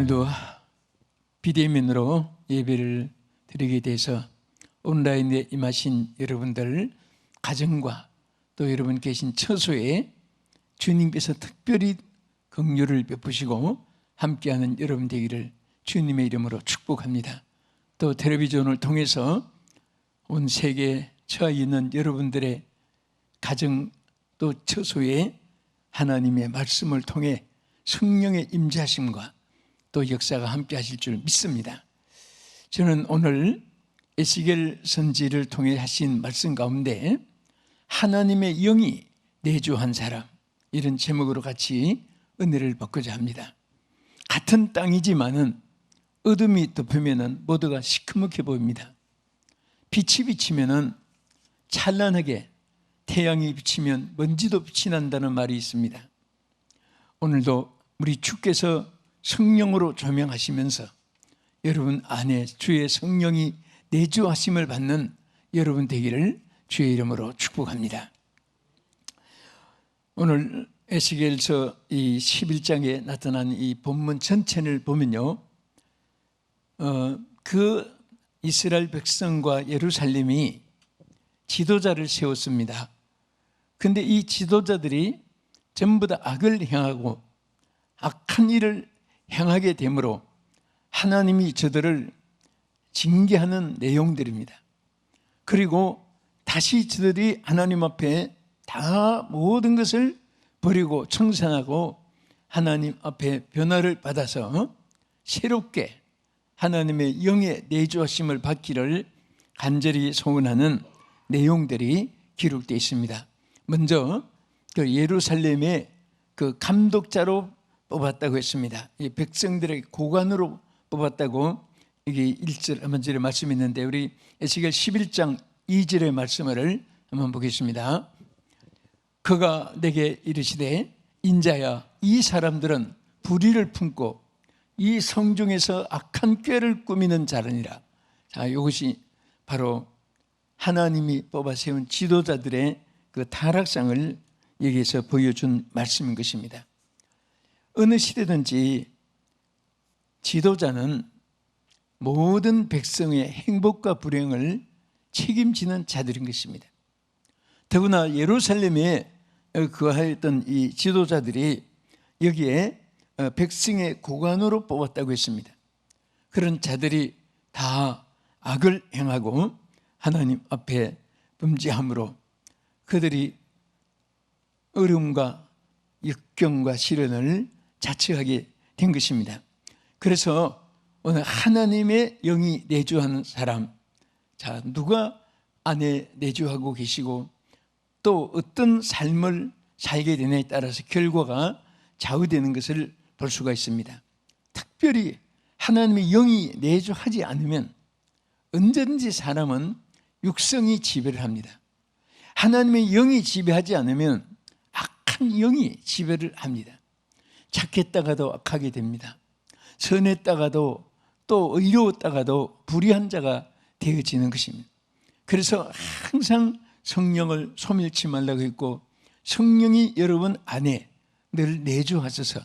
오늘도 비대면으로 예배를 드리게 돼서 온라인에 임하신 여러분들 가정과 또 여러분 계신 처소에 주님께서 특별히 긍휼을 베푸시고 함께하는 여러분 되기를 주님의 이름으로 축복합니다. 또 텔레비전을 통해서 온 세계에 처해 있는 여러분들의 가정 또 처소에 하나님의 말씀을 통해 성령의 임재하심과 또 역사가 함께 하실 줄 믿습니다. 저는 오늘 에스겔 선지를 통해 하신 말씀 가운데 하나님의 영이 내주한 사람, 이런 제목으로 같이 은혜를 받고자 합니다. 같은 땅이지만은 어둠이 덮으면은 모두가 시커멓게 보입니다. 빛이 비치면은 찬란하게, 태양이 비치면 먼지도 빛이 난다는 말이 있습니다. 오늘도 우리 주께서 성령으로 조명하시면서 여러분 안에 주의 성령이 내주하심을 받는 여러분 되기를 주의 이름으로 축복합니다. 오늘 에스겔서 이 11장에 나타난 이 본문 전체를 보면요, 그 이스라엘 백성과 예루살렘이 지도자를 세웠습니다. 근데 이 지도자들이 전부 다 악을 행하고 악한 일을 행하게 되므로 하나님이 저들을 징계하는 내용들입니다. 그리고 다시 저들이 하나님 앞에 다 모든 것을 버리고 청산하고 하나님 앞에 변화를 받아서 새롭게 하나님의 영의 내주하심을 받기를 간절히 소원하는 내용들이 기록되어 있습니다. 먼저 그 예루살렘의 그 감독자로 뽑았다고 했습니다. 이 백성들의 고관으로 뽑았다고 이게 1절 한절에 말씀이 있는데 우리 에스겔 11장 2절의 말씀을 한번 보겠습니다. 그가 내게 이르시되 인자야, 이 사람들은 불의를 품고 이 성중에서 악한 꾀를 꾸미는 자라니라. 자, 이것이 바로 하나님이 뽑아 세운 지도자들의 그 타락상을 여기에서 보여준 말씀인 것입니다. 어느 시대든지 지도자는 모든 백성의 행복과 불행을 책임지는 자들인 것입니다. 더구나 예루살렘에 거하였던 이 지도자들이 여기에 백성의 고관으로 뽑았다고 했습니다. 그런 자들이 다 악을 행하고 하나님 앞에 범죄함으로 그들이 어려움과 역경과 시련을 자처하게 된 것입니다. 그래서 오늘 하나님의 영이 내주하는 사람, 자, 누가 안에 내주하고 계시고 또 어떤 삶을 살게 되냐에 따라서 결과가 좌우되는 것을 볼 수가 있습니다. 특별히 하나님의 영이 내주하지 않으면 언제든지 사람은 육성이 지배를 합니다. 하나님의 영이 지배하지 않으면 악한 영이 지배를 합니다. 착했다가도 악하게 됩니다. 선했다가도 또 의로웠다가도 불의한 자가 되어지는 것입니다. 그래서 항상 성령을 소멸치 말라고 했고 성령이 여러분 안에 늘 내주하셔서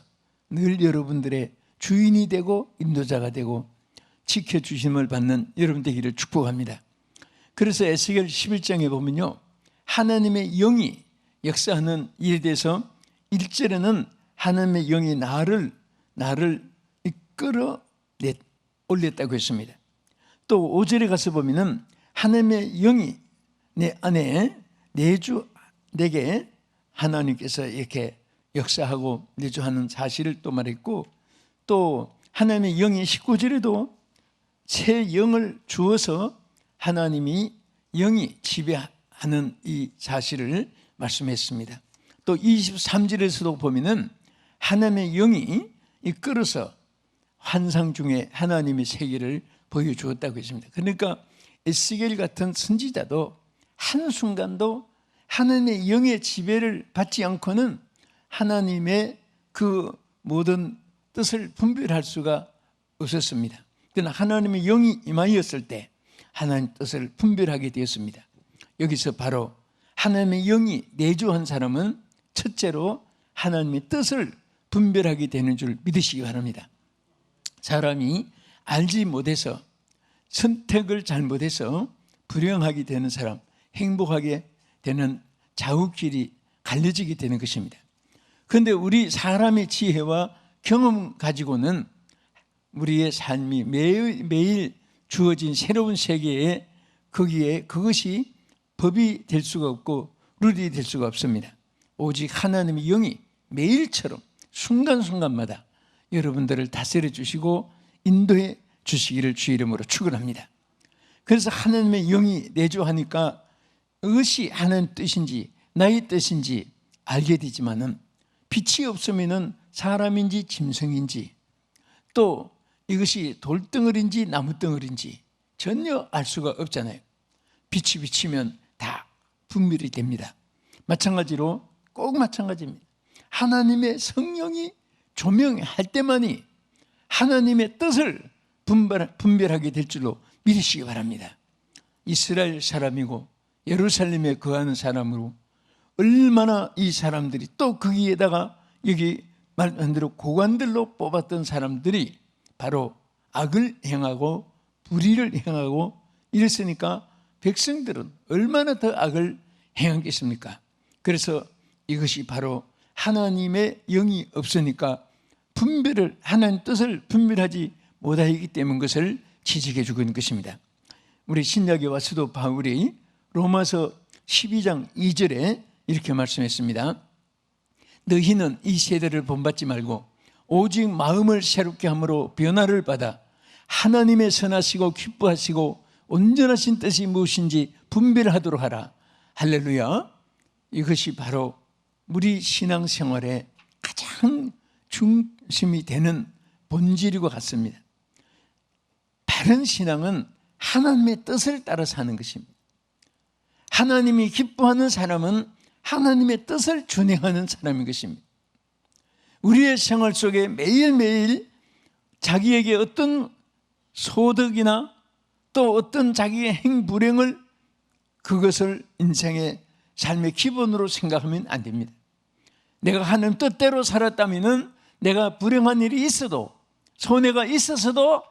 늘 여러분들의 주인이 되고 인도자가 되고 지켜주심을 받는 여러분 되기를 축복합니다. 그래서 에스겔 11장에 보면요, 하나님의 영이 역사하는 일에 대해서 1절에는 하나님의 영이 나를 이끌어 올렸다고 했습니다. 또 5절에 가서 보면은 하나님의 영이 내 안에 내게 하나님께서 이렇게 역사하고 내주하는 사실을 또 말했고, 또 하나님의 영이 19절에도 새 영을 주어서 하나님이 영이 지배하는 이 사실을 말씀했습니다. 또 23절에서도 보면은 하나님의 영이 이끌어서 환상 중에 하나님의 세계를 보여주었다고 했습니다. 그러니까 에스겔 같은 선지자도 한순간도 하나님의 영의 지배를 받지 않고는 하나님의 그 모든 뜻을 분별할 수가 없었습니다. 그러나 하나님의 영이 임하였을 때 하나님 뜻을 분별하게 되었습니다. 여기서 바로 하나님의 영이 내주한 사람은 첫째로 하나님의 뜻을 분별하게 되는 줄 믿으시기 바랍니다. 사람이 알지 못해서 선택을 잘못해서 불행하게 되는 사람, 행복하게 되는 좌우길이 갈려지게 되는 것입니다. 그런데 우리 사람의 지혜와 경험 가지고는 우리의 삶이 매일 주어진 새로운 세계에 거기에 그것이 법이 될 수가 없고 룰이 될 수가 없습니다. 오직 하나님의 영이 매일처럼 순간순간마다 여러분들을 다스려 주시고 인도해 주시기를 주 이름으로 축원합니다. 그래서 하나님의 영이 내주하니까 무엇이 하나님 뜻인지 나의 뜻인지 알게 되지만은 빛이 없으면은 사람인지 짐승인지 또 이것이 돌덩어리인지 나무덩어리인지 전혀 알 수가 없잖아요. 빛이 비치면 다 분별이 됩니다. 마찬가지로 꼭 마찬가지입니다. 하나님의 성령이 조명할 때만이 하나님의 뜻을 분별하게 될 줄로 믿으시기 바랍니다. 이스라엘 사람이고 예루살렘에 거하는 사람으로 얼마나 이 사람들이 또 거기에다가 여기 말한 대로 고관들로 뽑았던 사람들이 바로 악을 행하고 불의를 행하고 이랬으니까 백성들은 얼마나 더 악을 행하겠습니까? 그래서 이것이 바로 하나님의 영이 없으니까 하나님 뜻을 분별하지 못하기 때문인 것을 지적해 주고 있는 것입니다. 우리 신약에 와 사도 바울이 로마서 12장 2절에 이렇게 말씀했습니다. 너희는 이 세대를 본받지 말고 오직 마음을 새롭게 함으로 변화를 받아 하나님의 선하시고 기뻐하시고 온전하신 뜻이 무엇인지 분별하도록 하라. 할렐루야. 이것이 바로 우리 신앙생활의 가장 중심이 되는 본질이고 같습니다. 바른 신앙은 하나님의 뜻을 따라 사는 것입니다. 하나님이 기뻐하는 사람은 하나님의 뜻을 준행하는 사람인 것입니다. 우리의 생활 속에 매일매일 자기에게 어떤 소득이나 또 어떤 자기의 행불행을 그것을 인생의 삶의 기본으로 생각하면 안 됩니다. 내가 하나님 뜻대로 살았다면 내가 불행한 일이 있어도 손해가 있어서도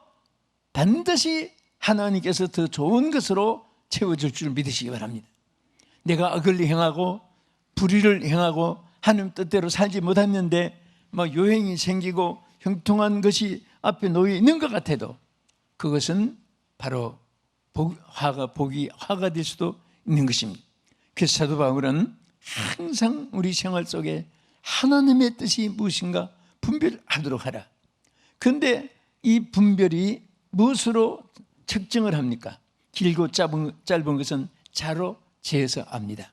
반드시 하나님께서 더 좋은 것으로 채워줄 줄 믿으시기 바랍니다. 내가 악을 행하고 불의를 행하고 하나님 뜻대로 살지 못했는데 요행이 생기고 형통한 것이 앞에 놓여 있는 것 같아도 그것은 바로 화가 될 수도 있는 것입니다. 그래서 사도 바울은 항상 우리 생활 속에 하나님의 뜻이 무엇인가 분별하도록 하라. 그런데 이 분별이 무엇으로 측정을 합니까? 길고 짧은 것은 자로 재어서 압니다.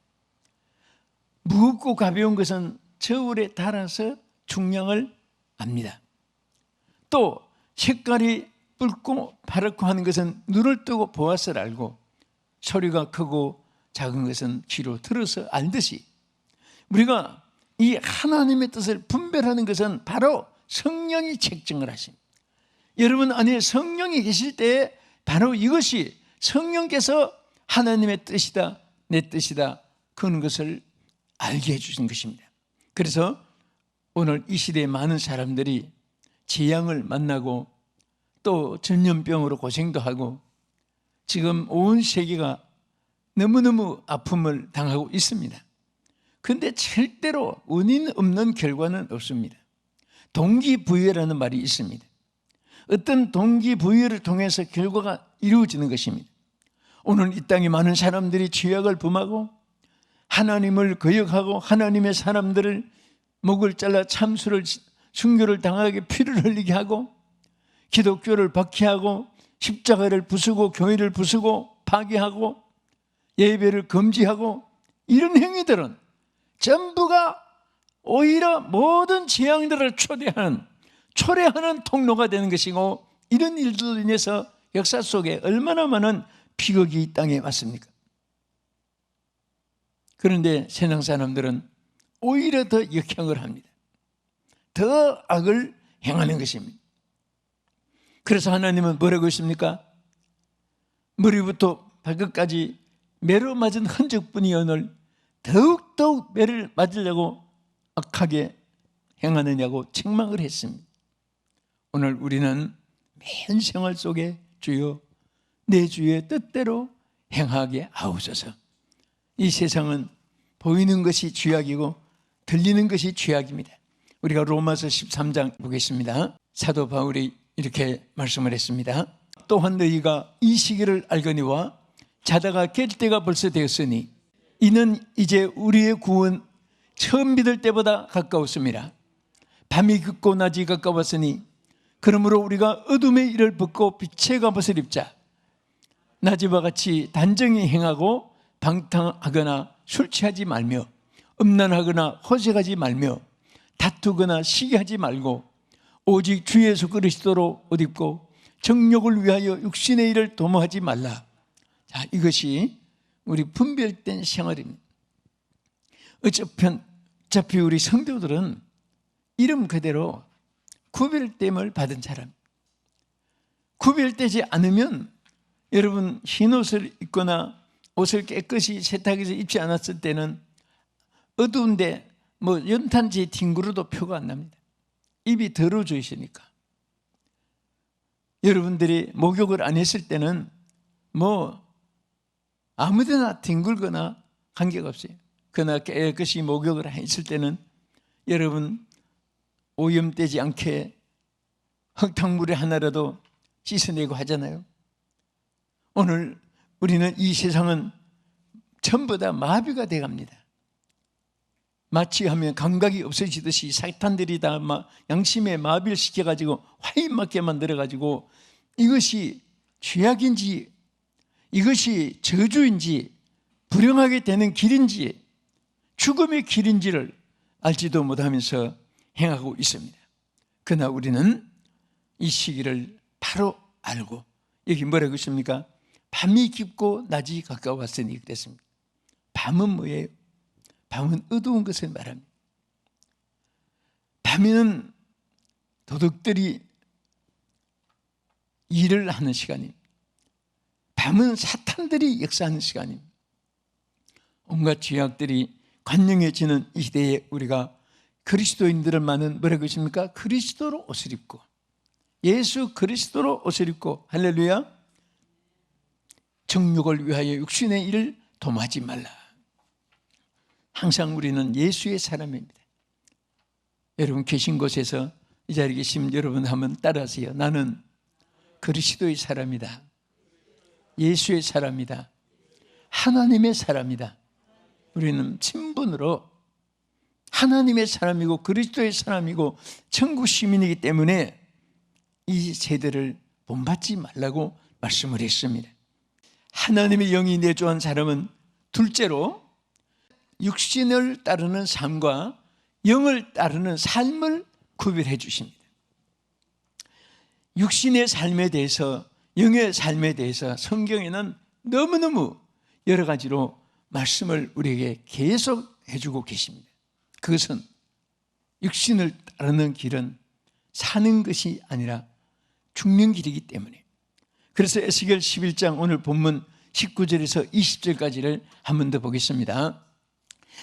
무겁고 가벼운 것은 저울에 달아서 중량을 압니다. 또 색깔이 붉고 파랗고 하는 것은 눈을 뜨고 보아서 알고 소리가 크고 작은 것은 귀로 들어서 알듯이 우리가 이 하나님의 뜻을 분별하는 것은 바로 성령이 책정을 하십니다. 여러분 안에 성령이 계실 때 바로 이것이 성령께서 하나님의 뜻이다 내 뜻이다 그런 것을 알게 해주신 것입니다. 그래서 오늘 이 시대에 많은 사람들이 재앙을 만나고 또 전염병으로 고생도 하고 지금 온 세계가 너무너무 아픔을 당하고 있습니다. 그런데 절대로 원인 없는 결과는 없습니다. 동기부여라는 말이 있습니다. 어떤 동기부여를 통해서 결과가 이루어지는 것입니다. 오늘 이 땅에 많은 사람들이 죄악을 범하고 하나님을 거역하고 하나님의 사람들을 목을 잘라 참수를 순교를 당하게 피를 흘리게 하고 기독교를 박해하고 십자가를 부수고 교회를 부수고 파괴하고 예배를 금지하고 이런 행위들은 전부가 오히려 모든 재앙들을 초래하는 통로가 되는 것이고 이런 일들로 인해서 역사 속에 얼마나 많은 비극이 이 땅에 왔습니까? 그런데 세상 사람들은 오히려 더 역행을 합니다. 더 악을 행하는 것입니다. 그래서 하나님은 뭐라고 했습니까? 머리부터 발끝까지 매로 맞은 흔적뿐이오늘 더욱더욱 매를 맞으려고 악하게 행하느냐고 책망을 했습니다. 오늘 우리는 매일 생활 속에 주여 내 주의 뜻대로 행하게 하옵소서. 이 세상은 보이는 것이 죄악이고 들리는 것이 죄악입니다. 우리가 로마서 13장 보겠습니다. 사도 바울이 이렇게 말씀을 했습니다. 또한 너희가 이 시기를 알거니와 자다가 깰 때가 벌써 되었으니 이는 이제 우리의 구원 처음 믿을 때보다 가까웠습니다. 밤이 깊고 낮이 가까웠으니 그러므로 우리가 어둠의 일을 벗고 빛의 갑옷을 입자. 낮이와 같이 단정히 행하고 방탕하거나 술 취하지 말며 음란하거나 허세하지 말며 다투거나 시기하지 말고 오직 주 예수 그리스도로 옷 입고 정욕을 위하여 육신의 일을 도모하지 말라. 자, 이것이 우리 분별된 생활입니다. 어차피 우리 성도들은 이름 그대로 구별됨을 받은 사람. 구별되지 않으면 여러분 흰 옷을 입거나 옷을 깨끗이 세탁해서 입지 않았을 때는 어두운데 연탄재 뒹굴어도 표가 안 납니다. 입이 더러워져 있으니까. 여러분들이 목욕을 안 했을 때는 아무데나 뒹굴거나 관계가 없어요. 그러나 깨끗이 목욕을 했을 때는 여러분 오염되지 않게 흙탕물에 하나라도 씻어내고 하잖아요. 오늘 우리는 이 세상은 전부 다 마비가 돼갑니다. 마치 하면 감각이 없어지듯이 사탄들이 다 양심에 마비를 시켜가지고 화인맞게 만들어가지고 이것이 죄악인지 이것이 저주인지 불행하게 되는 길인지 죽음의 길인지를 알지도 못하면서 행하고 있습니다. 그러나 우리는 이 시기를 바로 알고 여기 뭐라고 있습니까? 밤이 깊고 낮이 가까웠으니 그랬습니다. 밤은 뭐예요? 밤은 어두운 것을 말합니다. 밤에는 도둑들이 일을 하는 시간입니다. 밤은 사탄들이 역사하는 시간입니다. 온갖 죄악들이 관영해지는 이 시대에 우리가 그리스도인들만은 뭐라고 있습니까? 그리스도로 옷을 입고 예수 그리스도로 옷을 입고 할렐루야 정욕을 위하여 육신의 일을 도모하지 말라. 항상 우리는 예수의 사람입니다. 여러분 계신 곳에서 이 자리에 계신 여러분 한번 따라하세요. 나는 그리스도의 사람이다. 예수의 사람이다. 하나님의 사람이다. 우리는 친분으로 하나님의 사람이고 그리스도의 사람이고 천국 시민이기 때문에 이 세대를 본받지 말라고 말씀을 했습니다. 하나님의 영이 내주한 사람은 둘째로 육신을 따르는 삶과 영을 따르는 삶을 구별해 주십니다. 육신의 삶에 대해서 영의 삶에 대해서 성경에는 너무너무 여러 가지로 말씀을 우리에게 계속 해주고 계십니다. 그것은 육신을 따르는 길은 사는 것이 아니라 죽는 길이기 때문에. 그래서 에스겔 11장 오늘 본문 19절에서 20절까지를 한 번 더 보겠습니다.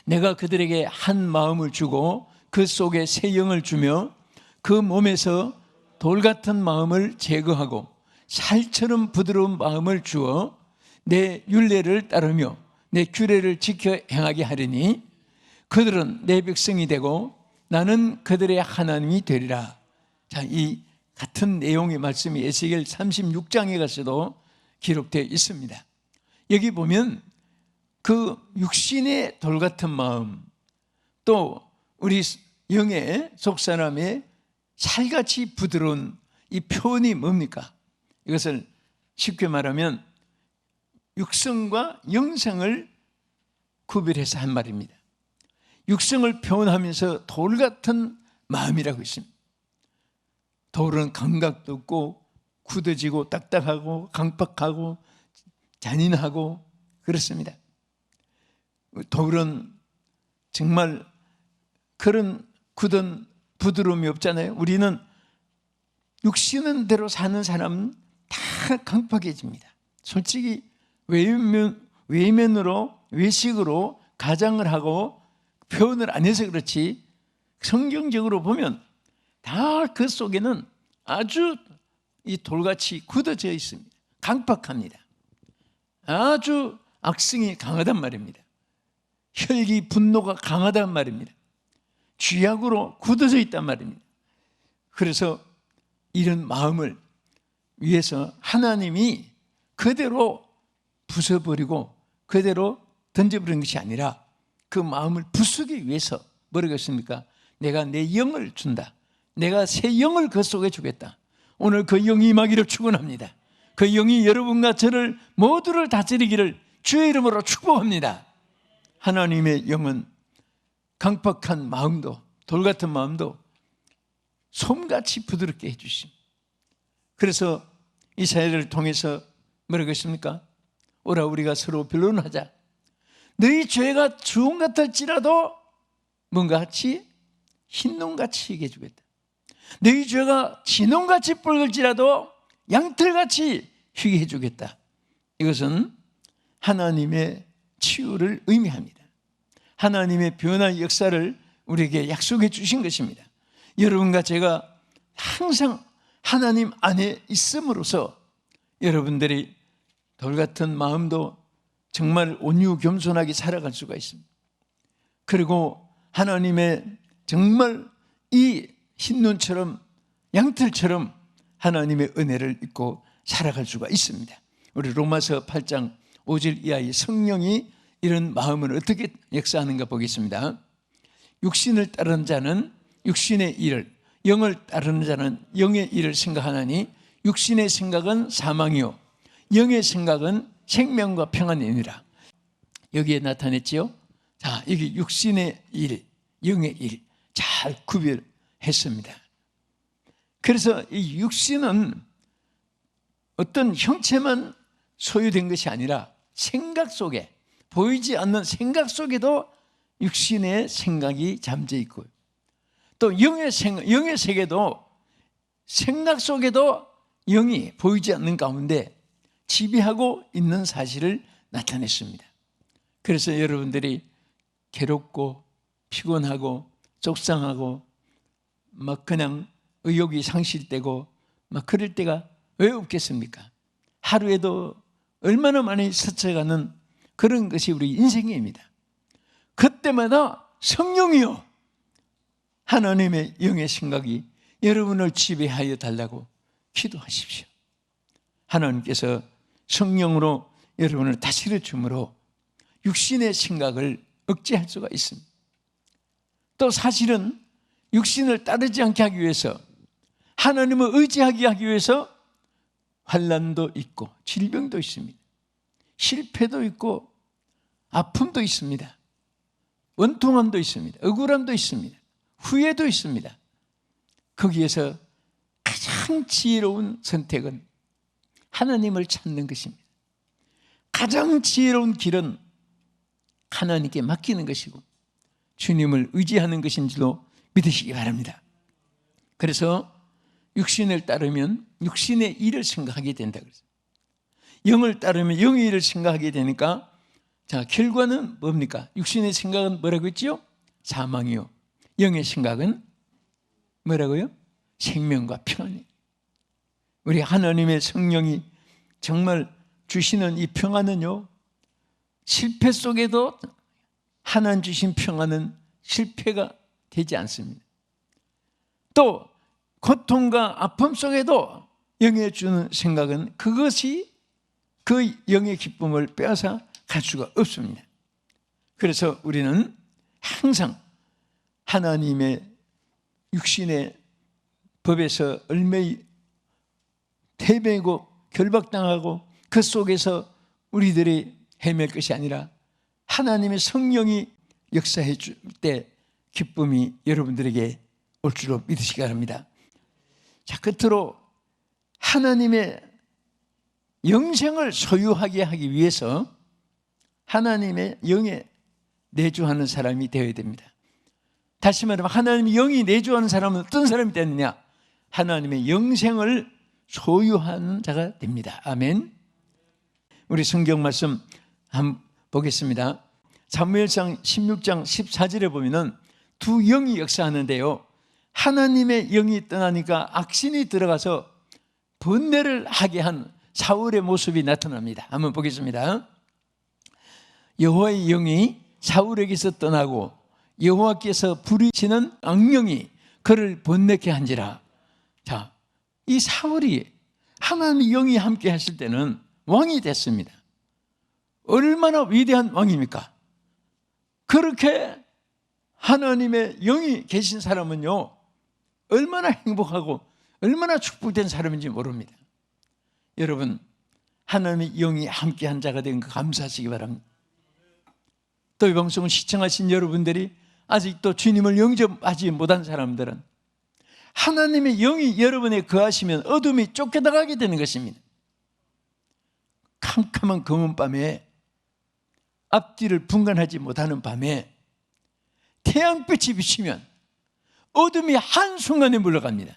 내가 그들에게 한 마음을 주고 그 속에 새 영을 주며 그 몸에서 돌 같은 마음을 제거하고 살처럼 부드러운 마음을 주어 내 율례를 따르며 내 규례를 지켜 행하게 하리니 그들은 내 백성이 되고 나는 그들의 하나님이 되리라. 자, 이 같은 내용의 말씀이 에스겔 36장에 가서도 기록되어 있습니다. 여기 보면 그 육신의 돌 같은 마음 또 우리 영의 속사람의 살같이 부드러운 이 표현이 뭡니까? 이것을 쉽게 말하면 육성과 영성을 구별해서 한 말입니다. 육성을 표현하면서 돌 같은 마음이라고 있습니다. 돌은 감각도 없고 굳어지고 딱딱하고 강팍하고 잔인하고 그렇습니다. 돌은 정말 그런 굳은 부드러움이 없잖아요. 우리는 육신은 대로 사는 사람은 다 강팍해집니다. 솔직히 외면으로 외식으로 가장을 하고 표현을 안 해서 그렇지 성경적으로 보면 다 그 속에는 아주 이 돌같이 굳어져 있습니다. 강팍합니다. 아주 악성이 강하단 말입니다. 혈기, 분노가 강하단 말입니다. 쥐약으로 굳어져 있단 말입니다. 그래서 이런 마음을 위해서 하나님이 그대로 부숴버리고 그대로 던져버리는 것이 아니라 그 마음을 부수기 위해서 뭐라고 했습니까? 내가 내 영을 준다. 내가 새 영을 그 속에 주겠다. 오늘 그 영이 임하기를 축원합니다. 그 영이 여러분과 저를 모두를 다스리기를 주의 이름으로 축복합니다. 하나님의 영은 강팍한 마음도, 돌같은 마음도 솜같이 부드럽게 해주십니다. 그래서 이사야를 통해서 뭐라고 했습니까? 오라 우리가 서로 변론하자. 너희 죄가 주홍 같을지라도 뭔가 같이 흰눈같이 희게 해주겠다. 너희 죄가 진홍같이 붉을지라도 양털같이 희게 해주겠다. 이것은 하나님의 치유를 의미합니다. 하나님의 변화의 역사를 우리에게 약속해 주신 것입니다. 여러분과 제가 항상 하나님 안에 있음으로써 여러분들이 돌같은 마음도 정말 온유 겸손하게 살아갈 수가 있습니다. 그리고 하나님의 정말 이 흰눈처럼 양털처럼 하나님의 은혜를 입고 살아갈 수가 있습니다. 우리 로마서 8장 5절 이하의 성령이 이런 마음을 어떻게 역사하는가 보겠습니다. 육신을 따르는 자는 육신의 일을, 영을 따르는 자는 영의 일을 생각하나니 육신의 생각은 사망이요 영의 생각은 생명과 평안이니라. 여기에 나타냈지요. 자, 여기 육신의 일, 영의 일 잘 구별했습니다. 그래서 이 육신은 어떤 형체만 소유된 것이 아니라 생각 속에, 보이지 않는 생각 속에도 육신의 생각이 잠재 있고, 또 영의 세계도 생각 속에도 영이 보이지 않는 가운데 지배하고 있는 사실을 나타냈습니다. 그래서 여러분들이 괴롭고 피곤하고 속상하고 막 그냥 의욕이 상실되고 막 그럴 때가 왜 없겠습니까? 하루에도 얼마나 많이 스쳐가는 그런 것이 우리 인생입니다. 그때마다 성령이요, 하나님의 영의 생각이 여러분을 지배하여 달라고 기도하십시오. 하나님께서 성령으로 여러분을 다스려 주므로 육신의 생각을 억제할 수가 있습니다. 또 사실은 육신을 따르지 않게 하기 위해서, 하나님을 의지하게 하기 위해서 환난도 있고 질병도 있습니다. 실패도 있고 아픔도 있습니다. 원통함도 있습니다. 억울함도 있습니다. 후회도 있습니다. 거기에서 가장 지혜로운 선택은 하나님을 찾는 것입니다. 가장 지혜로운 길은 하나님께 맡기는 것이고 주님을 의지하는 것인지도 믿으시기 바랍니다. 그래서 육신을 따르면 육신의 일을 생각하게 된다 그랬어요. 영을 따르면 영의 일을 생각하게 되니까, 자, 결과는 뭡니까? 육신의 생각은 뭐라고 했지요? 사망이요. 영의 생각은 뭐라고요? 생명과 평안이에요. 우리 하나님의 성령이 정말 주시는 이 평안은요, 실패 속에도 하나님 주신 평안은 실패가 되지 않습니다. 또 고통과 아픔 속에도 영이 주는 생각은 그것이 그 영의 기쁨을 빼앗아 갈 수가 없습니다. 그래서 우리는 항상 하나님의 육신의 법에서 얼마나 대배고 결박당하고 그 속에서 우리들이 헤맬 것이 아니라 하나님의 성령이 역사해 줄 때 기쁨이 여러분들에게 올 줄로 믿으시기 바랍니다. 자, 끝으로 하나님의 영생을 소유하게 하기 위해서 하나님의 영에 내주하는 사람이 되어야 됩니다. 다시 말하면 하나님의 영이 내주하는 사람은 어떤 사람이 되느냐? 하나님의 영생을 소유하는 자가 됩니다. 아멘. 우리 성경 말씀 한번 보겠습니다. 사무엘상 16장 14절에 보면은 두 영이 역사하는데요, 하나님의 영이 떠나니까 악신이 들어가서 번뇌를 하게 한 사울의 모습이 나타납니다. 한번 보겠습니다. 여호와의 영이 사울에게서 떠나고 여호와께서 부리시는 악령이 그를 번뇌케 한지라. 자, 이 사울이 하나님의 영이 함께 했을 때는 왕이 됐습니다. 얼마나 위대한 왕입니까? 그렇게 하나님의 영이 계신 사람은요, 얼마나 행복하고 얼마나 축복된 사람인지 모릅니다. 여러분, 하나님의 영이 함께한 자가 된 거 감사하시기 바랍니다. 또 이 방송을 시청하신 여러분들이 아직도 주님을 영접하지 못한 사람들은 하나님의 영이 여러분에 거하시면 어둠이 쫓겨나가게 되는 것입니다. 캄캄한 검은 밤에, 앞뒤를 분간하지 못하는 밤에 태양빛이 비치면 어둠이 한순간에 물러갑니다.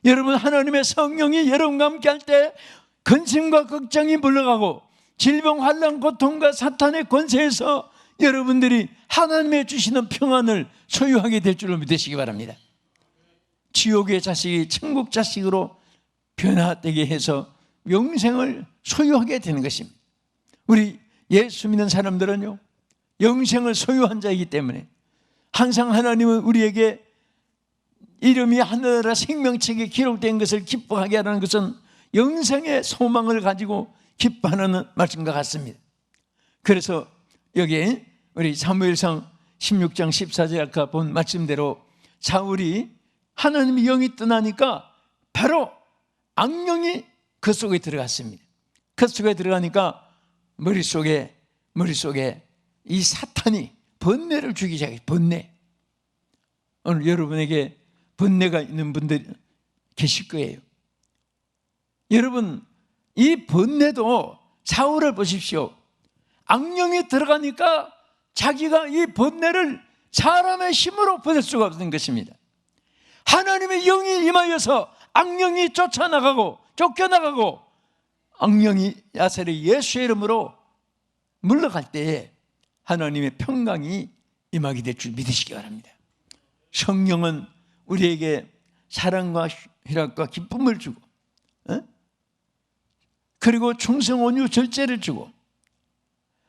여러분, 하나님의 성령이 여러분과 함께 할 때 근심과 걱정이 물러가고 질병, 환난, 고통과 사탄의 권세에서 여러분들이 하나님의 주시는 평안을 소유하게 될 줄로 믿으시기 바랍니다. 지옥의 자식이 천국 자식으로 변화되게 해서 영생을 소유하게 되는 것입니다. 우리 예수 믿는 사람들은요, 영생을 소유한 자이기 때문에 항상 하나님은 우리에게 이름이 하늘나라 생명책에 기록된 것을 기뻐하게 하는 것은 영생의 소망을 가지고 기뻐하는 말씀과 같습니다. 그래서 여기 우리 사무엘상 16장 14절 아까 본 말씀대로 사울이 하나님의 영이 떠나니까 바로 악령이 그 속에 들어갔습니다. 그 속에 들어가니까 머릿속에 이 사탄이 번뇌를 주기 시작해요. 번뇌. 오늘 여러분에게 번뇌가 있는 분들 계실 거예요. 여러분, 이 번뇌도 사울을 보십시오. 악령이 들어가니까 자기가 이 번뇌를 사람의 힘으로 벗을 수가 없는 것입니다. 하나님의 영이 임하여서 악령이 쫓겨나가고 악령이 야셀의 예수의 이름으로 물러갈 때에 하나님의 평강이 임하게 될 줄 믿으시기 바랍니다. 성령은 우리에게 사랑과 희락과 기쁨을 주고, 그리고 충성, 온유, 절제를 주고,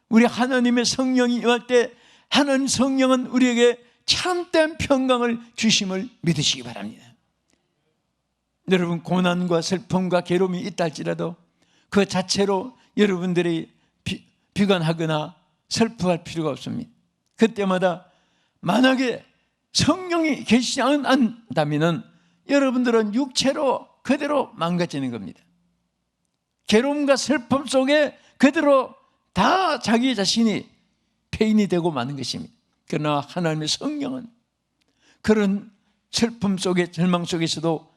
우리 하나님의 성령이 임할 때 하나님 성령은 우리에게 참된 평강을 주심을 믿으시기 바랍니다. 여러분, 고난과 슬픔과 괴로움이 있다 할지라도 그 자체로 여러분들이 비관하거나 슬퍼할 필요가 없습니다. 그때마다 만약에 성령이 계시지 않다면 여러분들은 육체로 그대로 망가지는 겁니다. 괴로움과 슬픔 속에 그대로 다 자기 자신이 폐인이 되고 마는 것입니다. 그러나 하나님의 성령은 그런 슬픔 속에, 절망 속에서도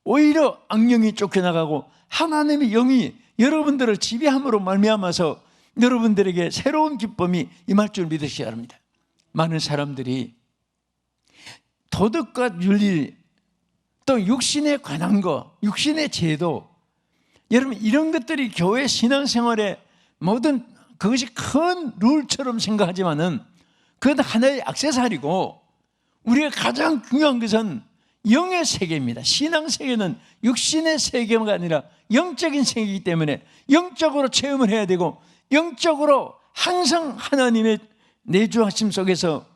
오히려 악령이 쫓겨나가고 하나님의 영이 여러분들을 지배함으로 말미암아서 여러분들에게 새로운 기쁨이 임할 줄 믿으셔야 합니다. 많은 사람들이 도덕과 윤리, 또 육신에 관한 것, 육신의 제도, 여러분 이런 것들이 교회 신앙생활의 모든 그것이 큰 룰처럼 생각하지만은 그건 하나의 액세서리고, 우리가 가장 중요한 것은 영의 세계입니다. 신앙 세계는 육신의 세계가 아니라 영적인 세계이기 때문에 영적으로 체험을 해야 되고, 영적으로 항상 하나님의 내주하심 속에서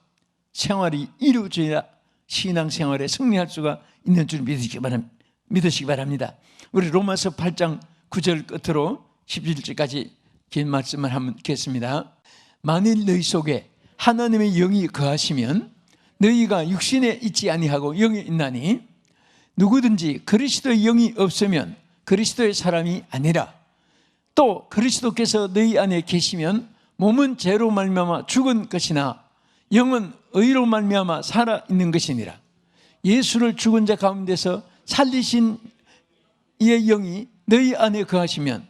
생활이 이루어져야 신앙생활에 승리할 수가 있는 줄 믿으시기 바랍니다. 우리 로마서 8장 9절 끝으로 11절까지 긴 말씀을 한번 듣겠습니다. 만일 너희 속에 하나님의 영이 거하시면 너희가 육신에 있지 아니하고 영에 있나니, 누구든지 그리스도의 영이 없으면 그리스도의 사람이 아니라, 또 그리스도께서 너희 안에 계시면 몸은 죄로 말미암아 죽은 것이나 영은 의로 말미암아 살아 있는 것이니라. 예수를 죽은 자 가운데서 살리신 이의 영이 너희 안에 거하시면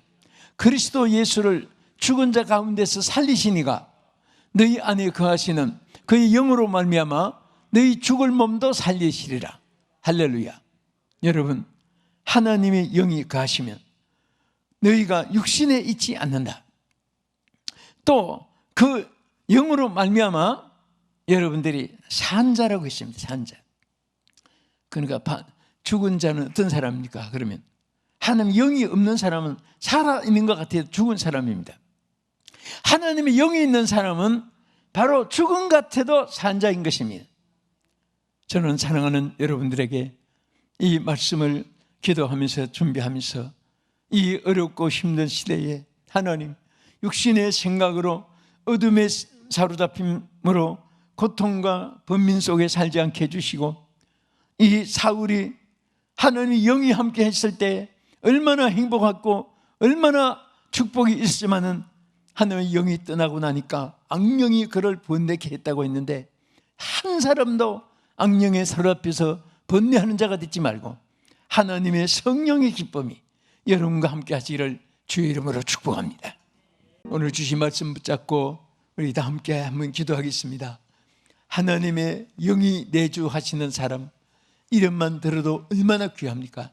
그리스도 예수를 죽은 자 가운데서 살리신 이가 너희 안에 거하시는 그의 영으로 말미암아 너희 죽을 몸도 살리시리라. 할렐루야. 여러분, 하나님의 영이 거하시면 너희가 육신에 있지 않는다. 또 그 영으로 말미암아 여러분들이 산자라고 했습니다. 산자. 그러니까 죽은 자는 어떤 사람입니까? 그러면 하나님의 영이 없는 사람은 살아있는 것 같아도 죽은 사람입니다. 하나님의 영이 있는 사람은 바로 죽은 같아도 산 자인 것입니다. 저는 사랑하는 여러분들에게 이 말씀을 기도하면서 준비하면서 이 어렵고 힘든 시대에 하나님 육신의 생각으로 어둠의 사로잡힘으로 고통과 번민 속에 살지 않게 해주시고, 이 사울이 하나님의 영이 함께 했을 때 얼마나 행복하고 얼마나 축복이 있었지만은 하나님의 영이 떠나고 나니까 악령이 그를 번뇌케 했다고 했는데, 한 사람도 악령의 사로잡혀서 번뇌하는 자가 되지 말고 하나님의 성령의 기쁨이 여러분과 함께 하시기를 주의 이름으로 축복합니다. 오늘 주신 말씀 붙잡고 우리 다 함께 한번 기도하겠습니다. 하나님의 영이 내주하시는 사람, 이름만 들어도 얼마나 귀합니까?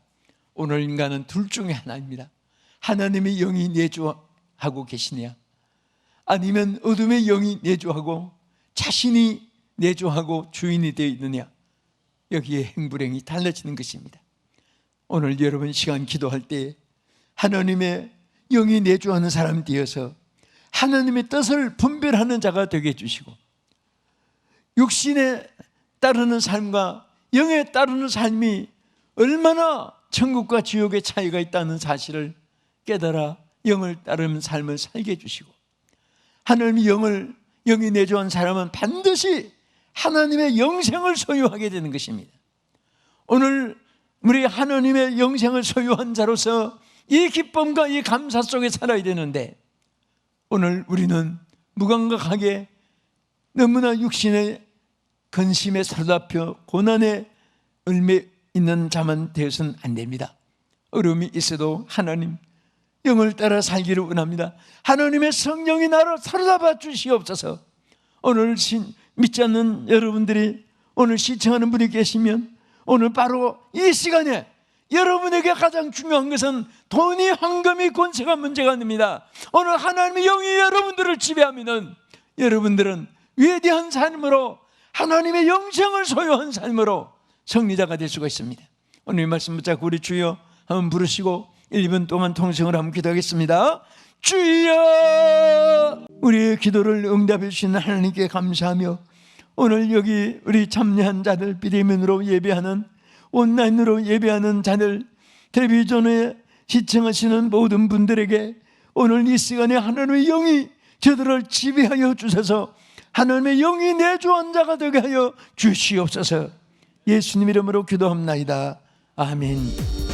오늘 인간은 둘 중에 하나입니다. 하나님의 영이 내주하고 계시냐, 아니면 어둠의 영이 내주하고 자신이 내주하고 주인이 되어 있느냐, 여기에 행불행이 달라지는 것입니다. 오늘 여러분 시간 기도할 때 하나님의 영이 내주하는 사람이 되어서 하나님의 뜻을 분별하는 자가 되게 해주시고, 육신에 따르는 삶과 영에 따르는 삶이 얼마나 천국과 지옥의 차이가 있다는 사실을 깨달아 영을 따르는 삶을 살게 해주시고, 하나님의 영이 내주한 사람은 반드시 하나님의 영생을 소유하게 되는 것입니다. 오늘 우리 하나님의 영생을 소유한 자로서 이 기쁨과 이 감사 속에 살아야 되는데, 오늘 우리는 무감각하게 너무나 육신의 근심에 사로잡혀 고난에 얽매 있는 자만 되어서는 안 됩니다. 어려움이 있어도 하나님 영을 따라 살기를 원합니다. 하나님의 성령이 나를 사로잡아 주시옵소서. 오늘 믿지 않는 여러분들이 오늘 시청하는 분이 계시면 오늘 바로 이 시간에 여러분에게 가장 중요한 것은 돈이, 황금이, 권세가 문제가 아닙니다. 오늘 하나님의 영이 여러분들을 지배하면 여러분들은 위대한 삶으로 하나님의 영생을 소유한 삶으로 승리자가 될 수가 있습니다. 오늘 이 말씀 붙잡고 우리 주여 한번 부르시고 1분 동안 통성을 한번 기도하겠습니다. 주여, 우리의 기도를 응답해 주시는 하나님께 감사하며, 오늘 여기 우리 참여한 자들, 비대면으로 예배하는, 온라인으로 예배하는 자들, 텔레비전에 시청하시는 모든 분들에게 오늘 이 시간에 하나님의 영이 저들을 지배하여 주셔서 하나님의 영이 내주한 자가 되게 하여 주시옵소서. 예수님 이름으로 기도합나이다. 아멘.